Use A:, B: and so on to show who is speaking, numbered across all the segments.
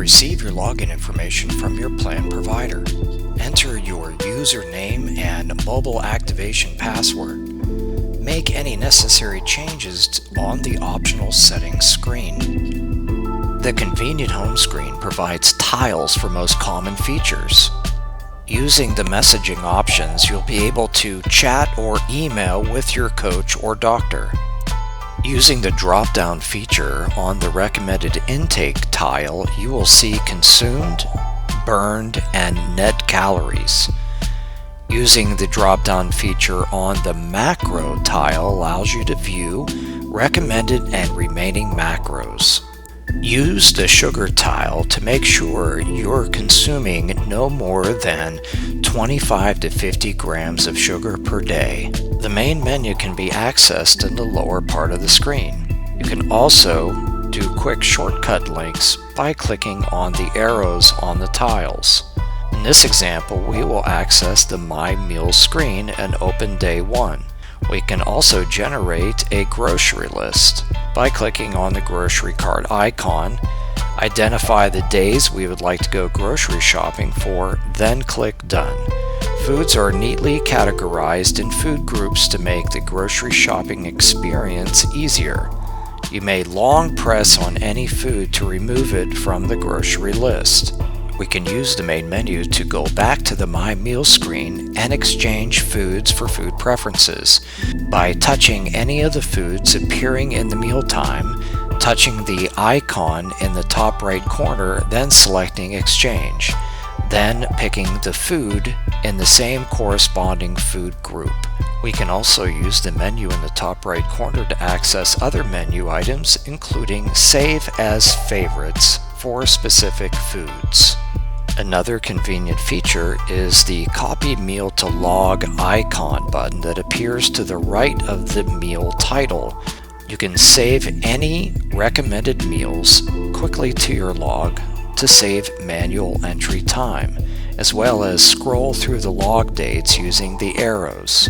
A: receive your login information from your plan provider. Enter your username and mobile activation password. Make any necessary changes on the optional settings screen. The convenient home screen provides tiles for most common features. Using the messaging options, you'll be able to chat or email with your coach or doctor. Using the drop-down feature on the recommended intake tile, you will see consumed, burned, and net calories. Using the drop-down feature on the macro tile allows you to view recommended and remaining macros. Use the sugar tile to make sure you're consuming no more than 25 to 50 grams of sugar per day. The main menu can be accessed in the lower part of the screen. You can also do quick shortcut links by clicking on the arrows on the tiles. In this example, we will access the My Meals screen and open day 1. We can also generate a grocery list by clicking on the grocery cart icon, identify the days we would like to go grocery shopping for, then click Done. Foods are neatly categorized in food groups to make the grocery shopping experience easier. You may long press on any food to remove it from the grocery list. We can use the main menu to go back to the My Meals screen and exchange foods for food preferences by touching any of the foods appearing in the mealtime, touching the icon in the top right corner, then selecting Exchange, then picking the food in the same corresponding food group. We can also use the menu in the top right corner to access other menu items, including Save as Favorites for specific foods. Another convenient feature is the Copy Meal to Log icon button that appears to the right of the meal title. You can save any recommended meals quickly to your log to save manual entry time, as well as scroll through the log dates using the arrows.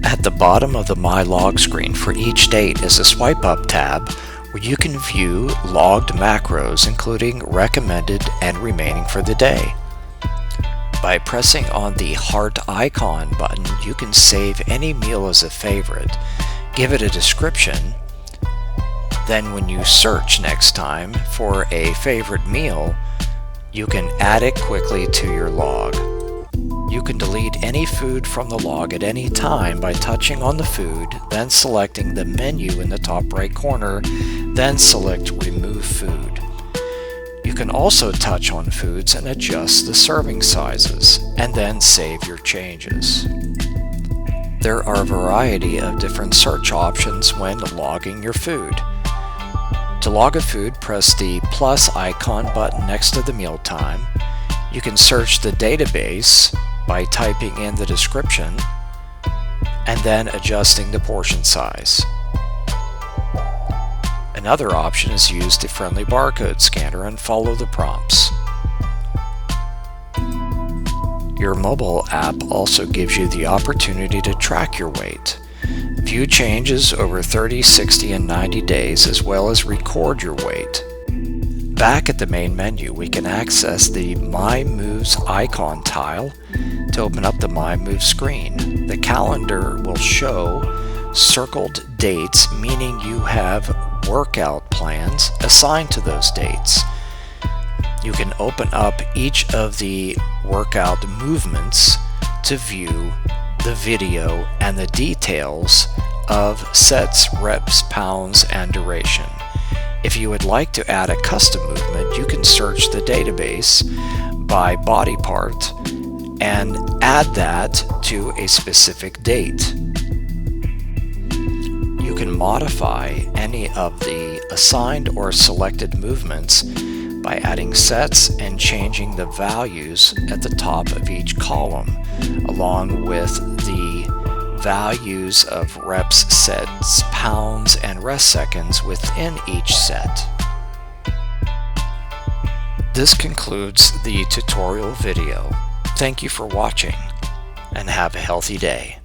A: At the bottom of the My Log screen for each date is a Swipe Up tab where you can view logged macros, including recommended and remaining for the day. By pressing on the heart icon button, you can save any meal as a favorite, give it a description, then when you search next time for a favorite meal, you can add it quickly to your log. You can delete any food from the log at any time by touching on the food, then selecting the menu in the top right corner, then select Remove Food. You can also touch on foods and adjust the serving sizes, and then save your changes. There are a variety of different search options when logging your food. To log a food, press the plus icon button next to the mealtime. You can search the database by typing in the description and then adjusting the portion size. Another option is use the friendly barcode scanner and follow the prompts. Your mobile app also gives you the opportunity to track your weight, view changes over 30, 60, and 90 days, as well as record your weight. Back at the main menu, we can access the My Moves icon tile to open up the My Moves screen. The calendar will show circled dates, meaning you have workout plans assigned to those dates. You can open up each of the workout movements to view the video and the details of sets, reps, pounds, and duration. If you would like to add a custom movement, you can search the database by body part and add that to a specific date. You can modify any of the assigned or selected movements by adding sets and changing the values at the top of each column, along with the values of reps, sets, pounds, and rest seconds within each set. This concludes the tutorial video. Thank you for watching, and have a healthy day.